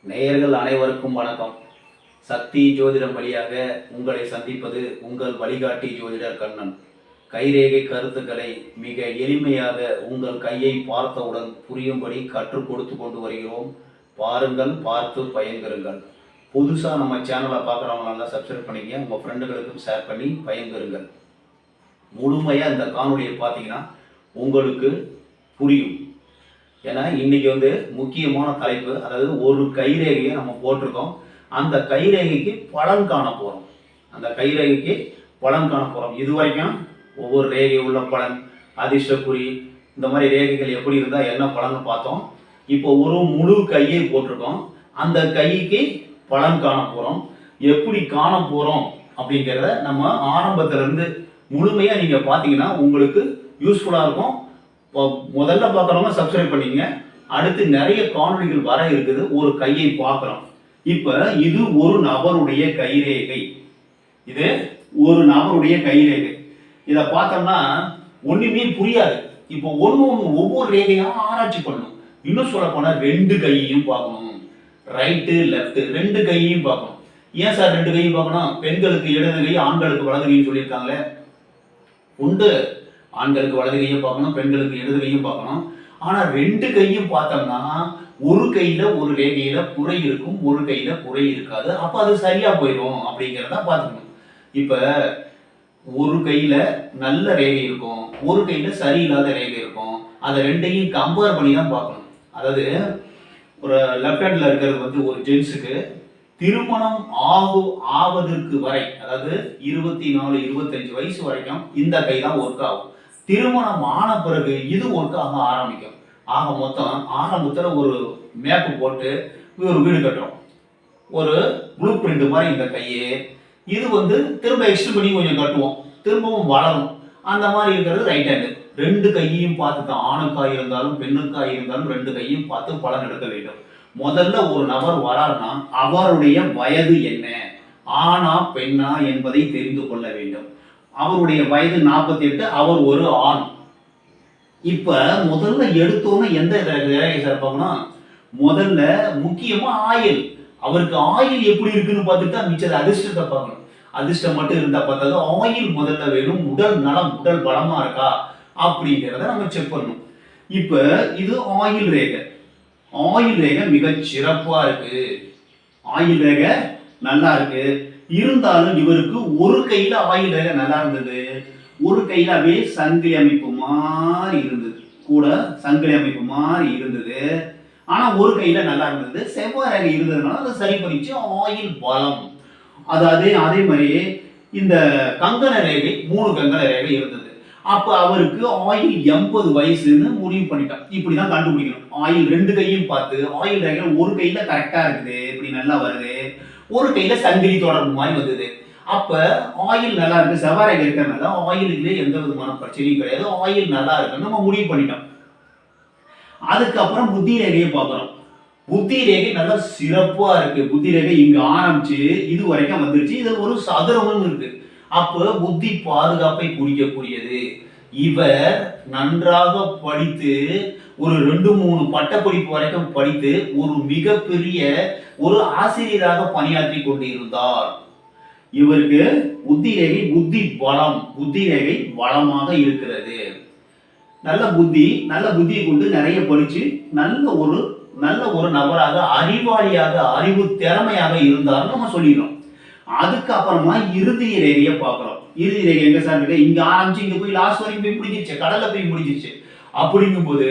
நேயர்கள் அனைவருக்கும் வணக்கம். சக்தி ஜோதிடம் வழியாக உங்களை சந்திப்பது உங்கள் வழிகாட்டி ஜோதிடர் கண்ணன். கைரேகை கருத்துக்களை மிக எளிமையாக உங்கள் கையை பார்த்தவுடன் புரியும்படி கற்றுக் கொடுத்து கொண்டு வருகிறோம். பாருங்கள், பார்த்து பயன்பெறுங்கள். புதுசாக நம்ம சேனலை பார்க்குறவங்களால சப்ஸ்கிரைப் பண்ணிங்க, உங்கள் ஃப்ரெண்டுகளுக்கும் ஷேர் பண்ணி பயன்பெறுங்கள். முழுமையாக இந்த காணொலியை பார்த்தீங்கன்னா உங்களுக்கு புரியும். ஏன்னா இன்றைக்கி முக்கியமான தலைப்பு, அதாவது ஒரு கைரேகையை நம்ம போட்டிருக்கோம். அந்த கைரேகைக்கு பலன் காண போகிறோம். இது வரைக்கும் ஒவ்வொரு ரேகை உள்ள பலன், அதிர்ஷ்டக்குறி, இந்த மாதிரி ரேகைகள் எப்படி இருந்தால் என்ன பலன்னு பார்த்தோம். இப்போ ஒரு முழு கையை போட்டிருக்கோம். அந்த கைக்கு பலன் காண போகிறோம். எப்படி காண போகிறோம் அப்படிங்கிறத நம்ம ஆரம்பத்திலேருந்து முழுமையாக நீங்கள் பார்த்தீங்கன்னா உங்களுக்கு யூஸ்ஃபுல்லாக இருக்கும். முதல்ல பார்க்குறவங்க சப்ஸ்கிரைப் பண்ணிங்க. அடுத்து நிறைய காணொலிகள் வர இருக்குது. ஒரு கையை பார்க்குறோம். இப்போ இது ஒரு நபருடைய கைரேகை. இதை பார்த்தோம்னா ஒன்றுமே புரியாது. இப்போ ஒவ்வொரு ரேகையாக ஆராய்ச்சி பண்ணணும். இன்னும் சொல்ல போனால் 2 கையையும் பார்க்கணும். ரைட்டு லெஃப்ட் 2 கையையும் பார்க்கணும். ஏன் சார் 2 கையும் பார்க்கணும்? பெண்களுக்கு இடது கை, ஆண்களுக்கு வலது கைன்னு சொல்லியிருக்காங்களே. உண்டு, ஆண்களுக்கு வலது கையும் பார்க்கணும், பெண்களுக்கு இடது கையும் பார்க்கணும். ஆனால் 2 கையும் பார்த்தோம்னா ஒரு கையில் ஒரு ரேகையில் குறை இருக்கும், ஒரு கையில் குறை இருக்காது. அப்போ அது சரியாக போயிடும் அப்படிங்கிறத பார்த்துக்கணும். இப்போ ஒரு கையில் நல்ல ரேகை இருக்கும், ஒரு கையில் சரியில்லாத ரேகை இருக்கும். அதை 2யும் கம்பேர் பண்ணி தான் பார்க்கணும். அதாவது ஒரு லெஃப்ட் ஹேண்டில் இருக்கிறது ஒரு ஜென்ஸுக்கு திருமணம் ஆவதற்கு வரை, அதாவது 24, 25 வயசு வரைக்கும் இந்த கை தான் ஒர்க் ஆகும். திருமணம் ஆன பிறகு இது ஒர்க் ஆக ஆரம்பிக்கும். ஆக மொத்தம் ஆரம்பத்தில் ஒரு மேப்பு போட்டு ஒரு வீடு கட்டுறோம், ஒரு ப்ளூ பிரிண்ட் மாதிரி இந்த கையே. இது திரும்ப எக்ஸ்டெண்ட் பண்ணி கொஞ்சம் கட்டுவோம், திரும்பவும் வளரும். அந்த மாதிரி இருக்கிறது ரைட் ஹேண்டு. 2 கையையும் பார்த்து தான், ஆணுக்காய் இருந்தாலும் பெண்ணுக்காய் இருந்தாலும் 2 கையும் பார்த்து பலன் எடுக்க வேண்டும். முதல்ல ஒரு நபர் வராருன்னா அவருடைய வயது என்ன, ஆணா பெண்ணா என்பதை தெரிந்து கொள்ள வேண்டும். அவருடைய வயது 48, அவர் ஒரு ஆண். இப்ப முதல்ல எடுத்தோன்னு எந்த ரேகை பார்க்கணும்? முதல்ல முக்கியமா ஆயில். அவருக்கு ஆயில் எப்படி இருக்குன்னு பார்த்துட்டு தான் மிச்சது அதிர்ஷ்டத்தை பார்க்கணும். அதிர்ஷ்டம் மட்டும் இருந்தா பார்த்தாது, ஆயில் முதல்ல வேணும். உடல் நலம், உடல் பலமா இருக்கா அப்படிங்கிறத நம்ம செக் பண்ணணும். இப்ப இது ஆயில் ரேகை. ஆயில் ரேகை மிக சிறப்பா இருக்கு, ஆயில் ரேகை நல்லா இருக்கு. இருந்தாலும் இவருக்கு ஒரு கையில ஆயில் ரேகை நல்லா இருந்தது, ஒரு கையில அப்படியே சங்கிலி அமைப்பு மாதிரி இருந்தது, கூட சங்கிலி அமைப்பு மாதிரி இருந்தது. ஆனா ஒரு கையில நல்லா இருந்தது. செவ்வாய் ரேகை இருந்ததுனால அதை சரி பண்ணிச்சு, ஆயில் பலம். அதே மாதிரி இந்த கங்கண ரேகை, 3 கங்கண ரேகை இருந்தது. அப்ப அவருக்கு ஆயில் 80 வயசுன்னு முடிவு பண்ணிட்டான். இப்படிதான் கண்டுபிடிக்கணும். ஆயில் 2 கையும் பார்த்து, ஆயில் ரேகை ஒரு கையில கரெக்டா இருக்குது, இப்படி நல்லா வருது, ஒரு கையில சங்கிலி தொடர்பு மாதிரி வந்தது. அப்ப ஆயில் நல்லா இருக்கு, செவ்வாய் ரேகை இருக்கிறதுனால ஆயிலுக்குள்ளே எந்த விதமான பிரச்சனையும் கிடையாது, ஆயில் நல்லா இருக்குன்னு நம்ம முடிவு பண்ணிட்டோம். அதுக்கப்புறம் புத்தி ரேகையை பார்க்கிறோம். புத்தி ரேகை நல்லா சிறப்பா இருக்கு. புத்தி ரேகை இங்க ஆரம்பிச்சு இது வரைக்கும் வந்துருச்சு. இது ஒரு சதுரமும் இருக்கு. அப்ப புத்தி பாதுகாப்பை குறிக்கக்கூடியது. இவர் நன்றாக படித்து ஒரு 2-3 பட்டப்படிப்பு வரைக்கும் படித்து ஒரு மிகப்பெரிய ஒரு ஆசிரியராக பணியாற்றி கொண்டிருந்தார். இவருக்கு புத்தி ரேகை, புத்தி பலம், புத்தி ரேகை பலமாக இருக்கிறது. நல்ல புத்தியை கொண்டு நிறைய படிச்சு நல்ல ஒரு நபராக, அறிவாளியாக, அறிவு திறமையாக இருந்தார் நம்ம சொல்லிடுறோம். அதுக்கப்புறமா இறுதி ரேகையை பார்க்கிறோம். இறுதி ரேகை எங்க சார் இருக்கு? இங்க ஆரம்பிச்சு இங்க போய் லாஸ்ட் வரைக்கும் போய் முடிஞ்சிருச்சு, கடல்ல போய் முடிஞ்சிருச்சு. அப்படிங்கும் போது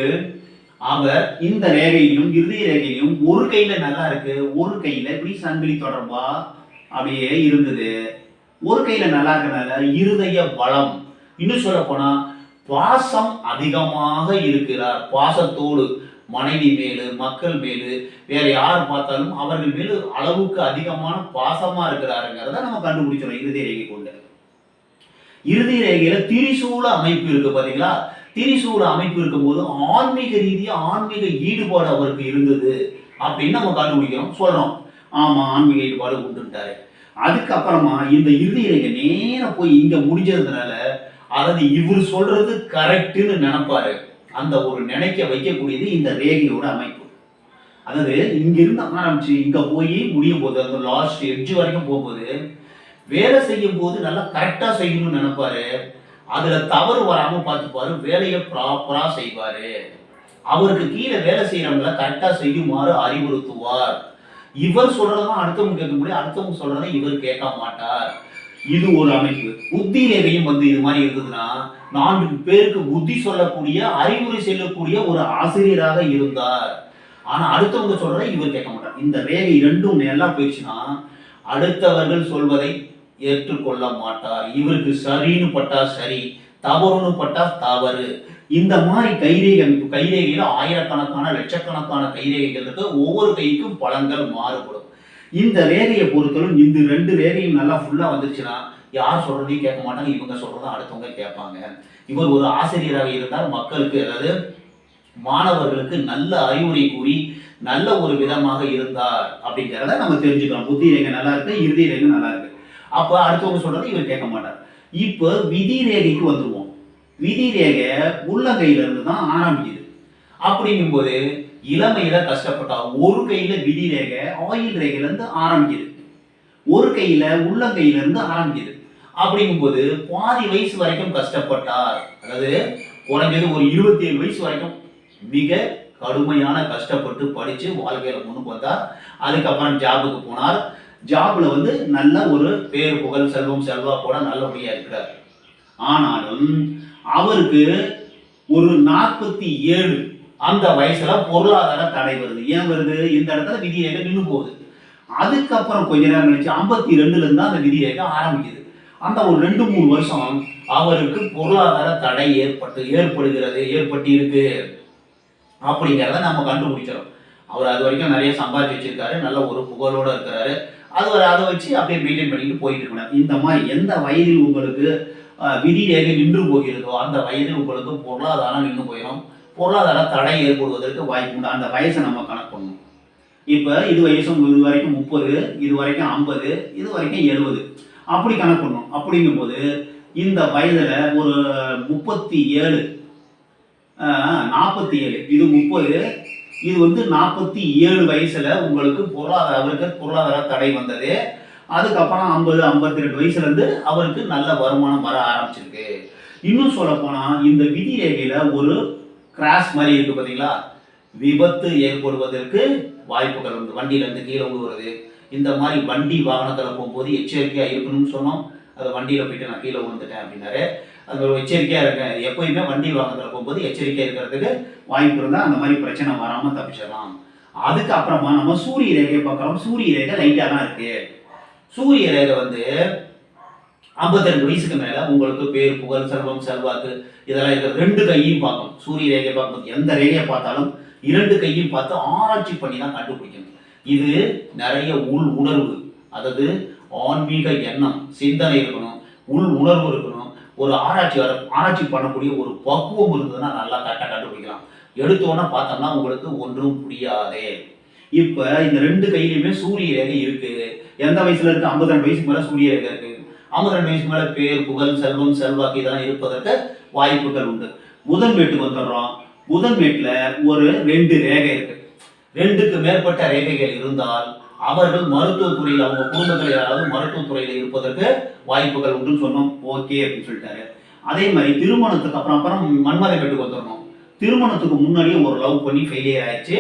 அவர் இந்த ரேகையிலும் இறுதி ரேகையிலும் ஒரு கையில நல்லா இருக்கு, ஒரு கையில இப்படி சங்கிலி தொடர்பா அப்படியே இருந்தது. ஒரு கையில நல்லா இருக்கனால இருதய பலம். இன்னும் சொல்ல போனா பாசம் அதிகமாக இருக்கிறார். பாசத்தோடு மனைவி மேலு, மக்கள் மேலு, வேற யார் பார்த்தாலும் அவர்கள் மேலு அளவுக்கு அதிகமான பாசமா இருக்கிறாருங்கிறத நம்ம கண்டுபிடிச்சோம் இறுதி ரேகை கொண்டு. இறுதி ரேகையில திரிசூல அமைப்பு இருக்கு பாத்தீங்களா? திரிசூல அமைப்பு இருக்கும் போது ஆன்மீக ரீதியா ஆன்மீக ஈடுபாடு அவருக்கு இருந்தது அப்படின்னு நம்ம கண்டுபிடிக்கிறோம், சொல்றோம். ஆமா, ஆன்மீக ஈடுபாடு உண்டுட்டாரு. அதுக்கப்புறமா இந்த இறுதி ரேகை நேர போய் இங்க முடிஞ்சதுனால, அதாவது இவர் சொல்றது கரெக்டுன்னு நினைப்பாரு. அந்த ஒரு நினைக்க வைக்கக்கூடியது இந்த ரேகையோட அமைப்பு. அதாவது இங்கிருந்து ஆரம்பிச்சு இங்க போய் முடியும் போது அந்த லாஸ்ட் எட்ஜ் வரைக்கும் போகும்போது வேலை செய்யும் போது நல்லா கரெக்டா செய்யணும்னு நினைப்பாரு. அதுல தவறு வராம பார்த்துப்பாரு, வேலையை ப்ராப்பரா செய்வாரு. அவருக்கு கீழே வேலை செய்யறவங்கள கரெக்டா செய்யுமாறு அறிவுறுத்துவார். இவர் சொல்றதான் அடுத்தவங்க கேட்க முடியும், அடுத்தவங்க சொல்றதை இவர் கேட்க மாட்டார். இது ஒரு அமைப்பு. புத்தி ரேகையும் இது மாதிரி இருந்ததுன்னா 4 பேருக்கு புத்தி சொல்லக்கூடிய அறிவுரை செல்லக்கூடிய ஒரு ஆசிரியராக இருந்தார். ஆனா அடுத்தவங்க சொல்றதை இவர் கேட்க மாட்டார். இந்த ரேகை ரெண்டும் நல்லா போயிடுச்சுன்னா அடுத்தவர்கள் சொல்வதை ஏற்றுக்கொள்ள மாட்டார். இவருக்கு சரின்னு பட்டா சரி, தவறுன்னு பட்டா தவறு. இந்த மாதிரி கைரேகை அமைப்பு, கைரேகையில ஆயிரக்கணக்கான லட்சக்கணக்கான கைரேகைகள் இருக்கு. ஒவ்வொரு கைக்கும் பலன்கள் மாறுபடும். இந்த ரேகையை பொறுத்தவரை இந்த 2 ரேகையும் நல்லா ஃபுல்லா வந்துருச்சுன்னா யார் சொல்றதையும் கேட்க மாட்டாங்க, இவங்க சொல்றதை அடுத்தவங்க கேட்பாங்க. இவர் ஒரு ஆசிரியராக இருந்தால் மக்களுக்கு, அதாவது மாணவர்களுக்கு நல்ல அறிவுரை கூறி நல்ல ஒரு விதமாக இருந்தார் அப்படிங்கிறத நம்ம தெரிஞ்சுக்கலாம். புத்தி ரேகை நல்லா இருக்கு, இறுதி ரேகை நல்லா இருக்கு. அப்ப அடுத்தவங்க சொல்றதை இவர் கேட்க மாட்டார். இப்ப விதி ரேகைக்கு வந்துருவோம். விதி ரேகை உள்ளங்கையில இருந்து தான் ஆரம்பிக்குது. அப்படிங்கும்போது இளமையில கஷ்டப்பட்டா ஒரு கையில விதி ரேகை ஆயுள் ரேகையில இருந்து ஆரம்பிக்குது, ஒரு கையில உள்ளங்கையில இருந்து ஆரம்பிக்குது. அப்படிங்கும்போது பாதி வயசு வரைக்கும் கஷ்டப்பட்டார். அதாவது குறைஞ்சது ஒரு 27 வயசு வரைக்கும் மிக கடுமையான கஷ்டப்பட்டு படிச்சு வாழ்க்கையில முன்னுக்கு வந்தார். அதுக்கப்புறம் ஜாபுக்கு போனார். ஜாப்ல நல்ல ஒரு பேர் புகழ் செல்வம் செல்வாக்கோட நல்லபடியா இருக்கிறார். ஆனாலும் அவருக்கு ஒரு 47 அந்த வயசுல பொருளாதார தடை வருது. ஏன் வருது? இந்த இடத்துல விதி ரேகை நின்று போகுது. அதுக்கப்புறம் கொஞ்ச நேரம் கழிச்சு 52ல இருந்து அந்த விதி ரேகை ஆரம்பிக்குது. அந்த ஒரு 2-3 வருஷம் அவருக்கு பொருளாதார தடை ஏற்பட்டு இருக்கு அப்படிங்கிறத நம்ம கண்டுபிடிக்கிறோம். அவர் அது வரைக்கும் நிறைய சம்பாதிச்சு வச்சிருக்காரு, நல்ல ஒரு புகழோட இருக்கிறாரு. அதை வச்சு அப்படியே மெயின்டைன் பண்ணிட்டு போயிட்டு இருக்கணும். இந்த மாதிரி எந்த வயதில் உங்களுக்கு விதி ரேகை நின்று போகிறதோ அந்த வயதில் உங்களுக்கு பொருளாதாரம் நின்று போயிடும். பொருளாதார தடை ஏற்படுவதற்கு வாய்ப்பு உண்டு. அந்த வயசை நம்ம கணக்கு பண்ணணும். இப்போ இது வரைக்கும் 30, இது வரைக்கும் 50, இது வரைக்கும் 70 அப்படி கணக்கு பண்ணணும். அப்படிங்கும்போது இந்த வயதுல ஒரு 37, 47, இது 30, இது 47 வயசுல உங்களுக்கு பொருளாதார தடை வந்தது. அதுக்கப்புறம் 50, 52 வயசுல இருந்து அவருக்கு நல்ல வருமானம் வர ஆரம்பிச்சிருக்கு. இன்னும் சொல்ல போனா இந்த விதி ரேகையில ஒரு கிராஷ் மாதிரி இருக்கு பாத்தீங்களா, விபத்து ஏற்படுவதற்கு வாய்ப்புகள் உண்டு. வண்டியில இருந்து கீழே விழுவுறது, இந்த மாதிரி வண்டி வாகனத்துல போகும்போது எச்சரிக்கையா இருக்கணும்னு சொன்னோம். அது வண்டியில போயிட்டு நான் கீழே விழுந்துட்டேன் அப்படின்னாரு. அது ஒரு எச்சரிக்கையா இருக்கேன். எப்பயுமே வண்டி வாகனத்துல போகும்போது எச்சரிக்கையா இருக்கிறதுக்கு வாய்ப்பு இருந்தா அந்த மாதிரி பிரச்சனை வராம தப்பிச்சிடலாம். அதுக்கப்புறமா நம்ம சூரிய ரேகையை பார்க்கலாம். சூரிய ரேகை லைட்டா தான் இருக்கு. சூரிய ரேகை 52 வயசுக்கு மேல உங்களுக்கு பேர் புகழ் செல்வம் செல்வாக்கு இதெல்லாம் இருக்கிற 2 கையும் பார்க்கணும். சூரிய ரேகை பார்க்கணும். எந்த ரேகையை பார்த்தாலும் 2 கையும் பார்த்து ஆராய்ச்சி பண்ணி தான் கண்டுபிடிக்கணும். இது நிறைய உள் உணர்வு, அதாவது ஆன்மீக எண்ணம் சிந்தனை இருக்கணும், உள் உணர்வு இருக்கணும், ஒரு ஆராய்ச்சி பண்ணக்கூடிய ஒரு பக்குவம் இருந்ததுன்னா நல்லா கரெக்டாக கண்டுபிடிக்கலாம். எடுத்தோன்னா பார்த்தோம்னா உங்களுக்கு ஒன்றும் புரியாதே. இப்ப இந்த 2 கையிலுமே சூரிய ரேகை இருக்கு. எந்த வயசுல இருக்கு? 52 வயசுக்கு மேல சூரிய ரேகை இருக்கு. 52 வயசுக்கு மேல பேர் புகழ் செல்வம் செல்வாக்கு இதெல்லாம் இருப்பதற்கு வாய்ப்புகள் உண்டு. புதன் வீட்டுக்கு வந்துடுறோம். புதன் வீட்டுல ஒரு 2 ரேகை இருக்கு. 2க்கு மேற்பட்ட ரேகைகள் இருந்தால் அவர்கள் மருத்துவத்துறையில், அவங்க குடும்பத்தில் யாராவது மருத்துவத்துறையில இருப்பதற்கு வாய்ப்புகள் உண்டுன்னு சொன்னோம். ஓகே அப்படின்னு சொல்லிட்டாரு. அதே மாதிரி திருமணத்துக்கு அப்புறம் மன்மத வீட்டுக்கு வந்துடணும். திருமணத்துக்கு முன்னாடியே ஒரு லவ் பண்ணி ஃபெயிலியர் ஆயிடுச்சு.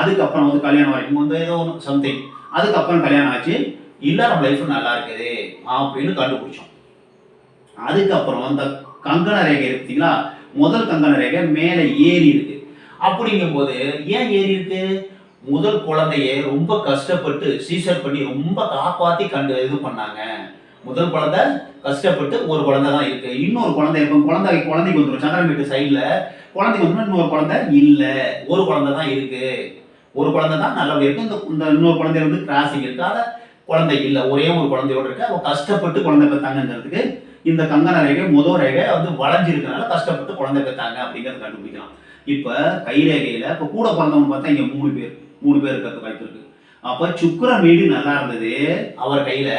அதுக்கப்புறம் கல்யாணம் வரைக்கும் ஏதோ ஒன்று சம்திங், அதுக்கப்புறம் கல்யாணம் ஆச்சு, இல்லறம் லைஃப் நல்லா இருக்குது அப்படின்னு கண்டுபிடிச்சோம். அதுக்கப்புறம் இந்த கங்கண ரேகை பார்த்தீங்களா, முதல் கங்கண ரேகை மேலே ஏறி இருக்கு. அப்படிங்கும்போது ஏன் ஏறி இருக்கு? முதல் குழந்தைய ரொம்ப கஷ்டப்பட்டு சீசர் பண்ணி ரொம்ப காப்பாத்தி இது பண்ணாங்க. முதல் குழந்தை கஷ்டப்பட்டு ஒரு குழந்தை தான் இருக்கு. இன்னொரு குழந்தை இருக்கும். குழந்தைக்கு வந்துடும். சந்திரன் வீட்டு சைட்ல குழந்தைக்கு வந்து இன்னொரு குழந்தை இல்லை, ஒரு குழந்தை தான் இருக்கு. ஒரு குழந்தை தான் நல்லபடியா இருக்கு. இந்த இன்னொரு குழந்தை கிராசிங் இருக்கு. அதை குழந்தை இல்லை, ஒரே ஒரு குழந்தையோட இருக்கு. அவ கஷ்டப்பட்டு குழந்தை பெற்றாங்கிறதுக்கு இந்த கங்கண ரேகை முதல் ரேகை வளைஞ்சிருக்கனால கஷ்டப்பட்டு குழந்தை பெற்றாங்க அப்படிங்கிறது கண்டுபிடிக்கலாம். இப்ப கைரேகையில இப்ப கூட பிறந்தவங்க பார்த்தா இங்க 3 பேர் இருக்கிறது வாய்ப்பு இருக்கு. அப்ப சுக்கிரமேடு நல்லா இருந்தது அவர் கையில,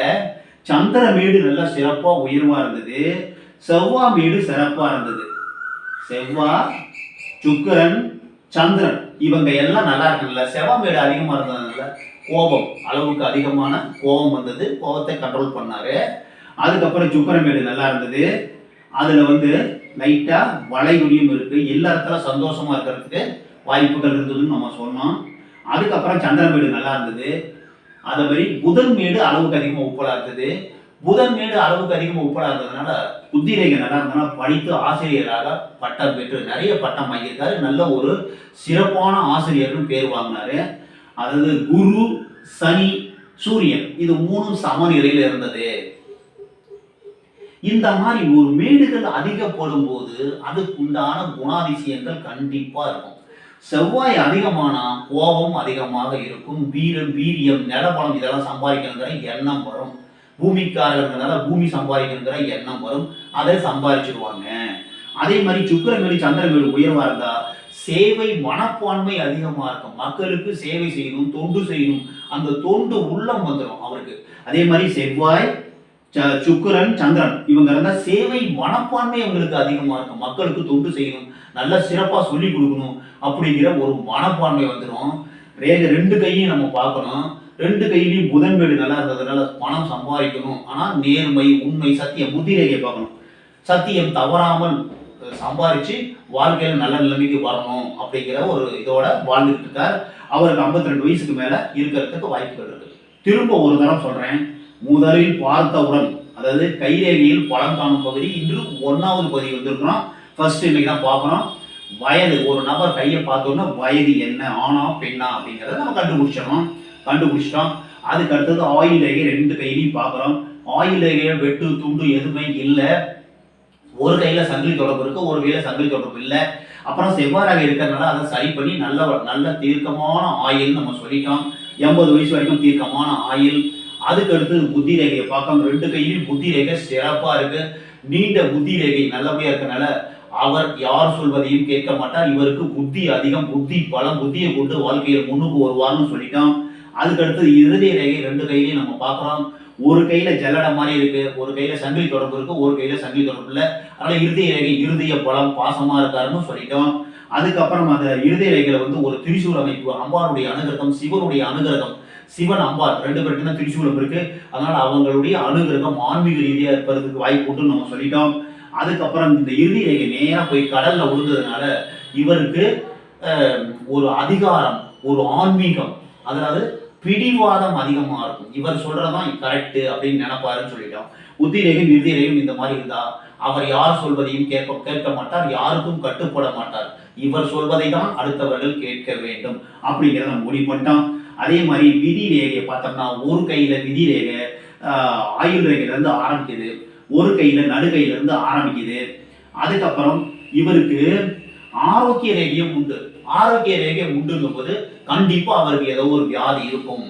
சந்திரமேடு நல்லா சிறப்பா உயர்வா இருந்தது, செவ்வாய் மேடு சிறப்பா இருந்தது. செவ்வாய், சுக்கிரன், சந்திரன், இவங்க எல்லாம் நல்லா இருக்குல்ல. செவ்வாமேடு அதிகமா இருந்ததுனால கோபம், அளவுக்கு அதிகமான கோபம் வந்தது, கோபத்தை கண்ட்ரோல் பண்ணாரு. அதுக்கப்புறம் சுக்கிரமேடு நல்லா இருந்தது, அதுல வந்து லைட்டா வளைகுடியும் இருக்கு, எல்லா இடத்துல சந்தோஷமா இருக்கிறதுக்கு வாய்ப்புகள் இருந்ததுன்னு நம்ம சொன்னோம். அதுக்கப்புறம் சந்திரமேடு நல்லா இருந்தது. அதே மாதிரி புதன் மேடு அளவுக்கு அதிகமாக உப்பலா இருந்தது. புதன் மேடு அளவுக்கு அதிகமாக உப்பலா இருந்ததுனால புத்திரேகை நல்லா இருந்ததுனால படித்து ஆசிரியராக பட்டம் பெற்று நிறைய பட்டம் வாங்கியிருக்காரு. நல்ல ஒரு சிறப்பான ஆசிரியர்னு பேர் வாங்கினாரு. அதாவது குரு, சனி, சூரியன் இது மூணும் சமநிலையில் இருந்தது. இந்த மாதிரி ஒரு மேடுகள் அதிகப்படும் போது அதுக்கு உண்டான குணாதிசயங்கள் கண்டிப்பா இருக்கும். செவ்வாய் அதிகமானா கோபம் அதிகமாக இருக்கும். வீரம், வீரியம், நிலபலம் இதெல்லாம் சம்பாதிக்கணுங்கிற எண்ணம் வரும். பூமிக்காரர்களால பூமி சம்பாதிக்கணுங்கிற எண்ணம் வரும். அதை சம்பாதிச்சிருவாங்க. அதே மாதிரி சுக்கிரமேடு, சந்திரமேடு உயர்வா இருந்தா சேவை மனப்பான்மை அதிகமா இருக்கும். மக்களுக்கு சேவை செய்யணும், தொண்டு செய்யணும், அந்த தொண்டு உள்ளம் வந்துடும் அவருக்கு. அதே மாதிரி செவ்வாய், சுக்கிரன், சந்திரன் இவங்க இருந்தா சேவை மனப்பான்மை அவங்களுக்கு அதிகமா இருக்கும். மக்களுக்கு தொண்டு செய்யணும், நல்ல சிறப்பா சொல்லி கொடுக்கணும் அப்படிங்கிற ஒரு மனப்பான்மை வந்துடும். ரேகை ரெண்டு கையும் நம்ம பார்க்கணும். ரெண்டு கையிலையும் புதன் வீடு நல்லா இருந்ததுனால பணம் சம்பாதிக்கணும். ஆனா நேர்மை, உண்மை, சத்தியம், புத்தி ரேகையை பார்க்கணும். சத்தியம் தவறாமல் சம்பாதிச்சு வாழ்க்கையில நல்ல நிலைமைக்கு வரணும் அப்படிங்கிற ஒரு இதோட வாழ்ந்துட்டு இருக்கார். அவருக்கு 52 வயசுக்கு மேல இருக்கிறதுக்கு வாய்ப்புகள் இருக்கு. திரும்ப ஒரு தரம் சொல்றேன், முதலில் பார்த்தவுடன் அதாவது கைரேகையில் பலம் காணும் பகுதி இன்று 1வது பகுதி வந்திருக்கிறோம். ஃபர்ஸ்ட் இன்னைக்கு தான் பார்க்கணும். வயது, ஒரு நபர் கையை பார்த்தோன்னா வயது என்ன, ஆணா பெண்ணா அப்படிங்கிறத நம்ம கண்டுபிடிச்சிட்டோம். அதுக்கு அடுத்தது ஆயுள் ரேகை ரெண்டு கையிலையும் பார்க்குறோம். ஆயுள் ரேகையை வெட்டு துண்டு எதுவுமே இல்லை. ஒரு கையில சங்கிலி தொடர்பு இருக்கு, ஒரு கையில சங்கிலி தொடர்பு இல்லை. அப்புறம் செவ்வாறாக இருக்கிறதுனால அதை சரி பண்ணி நல்ல தீர்க்கமான ஆயுள் நம்ம சொல்லிட்டோம். 80 வயசு வரைக்கும் தீர்க்கமான ஆயுள். அதுக்கு அடுத்து புத்தி ரேகையை பார்க்கணும். ரெண்டு கையிலையும் புத்தி ரேகை சிறப்பா இருக்கு. நீண்ட புத்தி ரேகை நல்லபடியா இருக்கனால அவர் யார் சொல்வதையும் கேட்க மாட்டார். இவருக்கு புத்தி அதிகம், புத்தி பலம், புத்தியை கொண்டு வாழ்க்கையில் முன்னுக்கு வருவார்னு சொல்லிட்டோம். அதுக்கு அடுத்து இருதய ரேகை ரெண்டு கையிலையும் நம்ம பார்க்குறோம். ஒரு கையில ஜல்லடை மாதிரி இருக்கு, ஒரு கையில சங்கிலி தொடர்பு இருக்கு, ஒரு கையில சங்கிலி தொடர்பு இல்லை. அதனால இருதய ரேகை இருதய பலம் பாசமா இருக்காருன்னு சொல்லிட்டோம். அதுக்கப்புறம் அந்த இருதய ரேகையில வந்து ஒரு திரிசூல் அமைப்பு, அம்பாருடைய அனுகிரகம், சிவனுடைய அனுகிரகம், சிவன் அம்பாள் ரெண்டு பேருக்கு தான் திரிசூலம் இருக்கு. அதனால அவங்களுடைய அனுகிரகம் ஆன்மீக ரீதியா இருப்பதற்கு வாய்ப்பு உண்டு நம்ம சொல்லிட்டோம். அதுக்கப்புறம் இந்த இறுதி ரேகை நேரா போய் கடல்ல விழுந்ததுனால இவருக்கு ஒரு அதிகாரம், ஒரு ஆன்மீகம், அதாவது பிடிவாதம் அதிகமா இருக்கும். இவர் சொல்றதான் கரெக்ட் அப்படின்னு நினைப்பாருன்னு சொல்லிட்டோம். புத்திரேகம் இறுதிரேகம் இந்த மாதிரி இருந்தா அவர் யார் சொல்வதையும் கேட்க மாட்டார், யாருக்கும் கட்டுப்பட மாட்டார். இவர் சொல்வதை தான் அடுத்தவர்கள் கேட்க வேண்டும் அப்படிங்கிறத நம்ம முடிவு பண்ணிட்டோம். அதே மாதிரி விதி ரேகையை பார்த்தோம்னா ஒரு கையில விதி ரேகை ஆயுள் ரேகையில இருந்து ஆரம்பிக்குது, ஒரு கையில நடுகையில இருந்து ஆரம்பிக்குது. அதுக்கப்புறம் இவருக்கு ஆரோக்கிய ரேகையும் உண்டு. ஆரோக்கிய ரேகை உண்டுங்கும் போது கண்டிப்பா அவருக்கு ஏதோ ஒரு வியாதி இருக்கும்.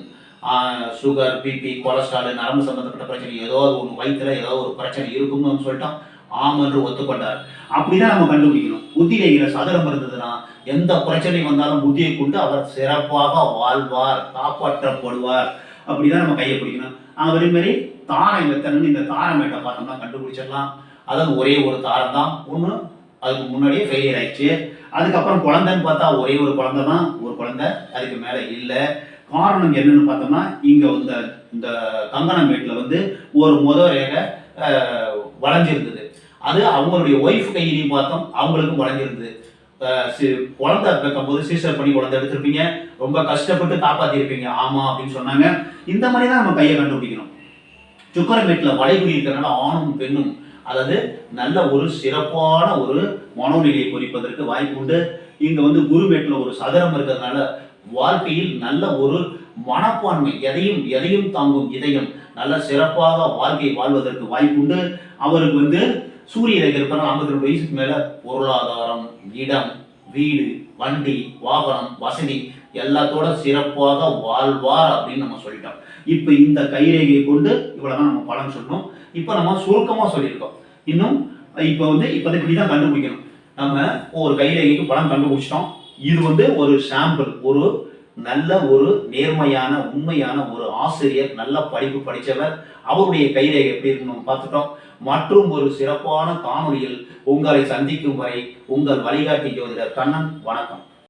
சுகர், பிபி, கொலஸ்ட்ரால், நரம்பு சம்பந்தப்பட்ட பிரச்சனை ஏதோ ஒன்று, வயிற்றுல ஏதோ ஒரு பிரச்சனை இருக்கும்னு சொல்லிட்டோம். ஆமென்று ஒத்துக்கொண்டார். அப்படிதான் நம்ம கண்டுபிடிக்கணும். புத்தி ரேகையில சதுரம் இருந்ததுன்னா எந்த பிரச்சனை வந்தாலும் புத்தியை கொண்டு அவர் சிறப்பாக வாழ்வார், காப்பாற்றப்படுவார். அப்படிதான் நம்ம கையை பிடிக்கணும். அதே மாதிரி தாரம் எத்தனை, இந்த தாரம் மேட்டை பார்த்தோம்னா கண்டுபிடிச்சிடலாம். அதாவது ஒரே ஒரு தாரம் தான், ஒன்று அதுக்கு முன்னாடியே ஃபெயிலியர் ஆயிடுச்சு. அதுக்கப்புறம் குழந்தைன்னு பார்த்தா ஒரே ஒரு குழந்தை தான், ஒரு குழந்தை, அதுக்கு மேலே இல்லை. காரணம் என்னன்னு பார்த்தோம்னா இங்கே இந்த கங்கணமேட்டில் வந்து ஒரு ரேகை வளைஞ்சிருந்தது. அது அவங்களுடைய ஒய்ஃப் கையிலையும் பார்த்தோம், அவங்களுக்கும் வளைஞ்சிருந்தது. குழந்தை பிறக்கும் போது சீசர் பண்ணி குழந்தை எடுத்திருப்பீங்க, ரொம்ப கஷ்டப்பட்டு காப்பாற்றிருப்பீங்க. ஆமா அப்படின்னு சொன்னாங்க. இந்த மாதிரி தான் நம்ம கையை கண்டுபிடிக்கணும். சுக்கரமேட்டில் வளைகுடி இருக்கிறனால ஆணும் பெண்ணும், அதாவது நல்ல ஒரு சிறப்பான ஒரு மனோநிலையை குறிப்பதற்கு வாய்ப்பு உண்டு. இங்க வந்து குருமேட்டில் ஒரு சதுரம் இருக்கிறதுனால வாழ்க்கையில் நல்ல ஒரு மனப்பான்மை, எதையும் தாங்கும் இதயம், நல்ல சிறப்பாக வாழ்க்கை வாழ்வதற்கு வாய்ப்பு உண்டு. அவருக்கு வந்து சூரிய ரேகை இருப்பதால் 52 வயசுக்கு மேல பொருளாதாரம், இடம், வீடு, வண்டி, வாகனம், வசதி எல்லாத்தோட சிறப்பாக வாழ்வார் அப்படின்னு நம்ம சொல்லிட்டோம். இப்ப இந்த கைரேகையை கொண்டு இவ்வளவுதான் நம்ம பலன் சொல்லணும். இப்ப நம்ம சுருக்கமா சொல்லியிருக்கோம். இன்னும் இப்ப இப்படிதான் கண்டுபிடிக்கணும். நம்ம ஒரு கைரேகைக்கு பலன் கண்டுபிடிச்சிட்டோம். இது வந்து ஒரு சாம்பிள், ஒரு நல்ல ஒரு நேர்மையான உண்மையான ஒரு ஆசிரியர், நல்ல படிப்பு படித்தவர், அவருடைய கைரேகை எப்படி இருக்கணும் பார்த்துட்டோம். மற்றும் ஒரு சிறப்பான காணொலியில் உங்களை சந்திக்கும் வரை உங்கள் வழிகாட்டி ஜோதிடர் கண்ணன். வணக்கம்.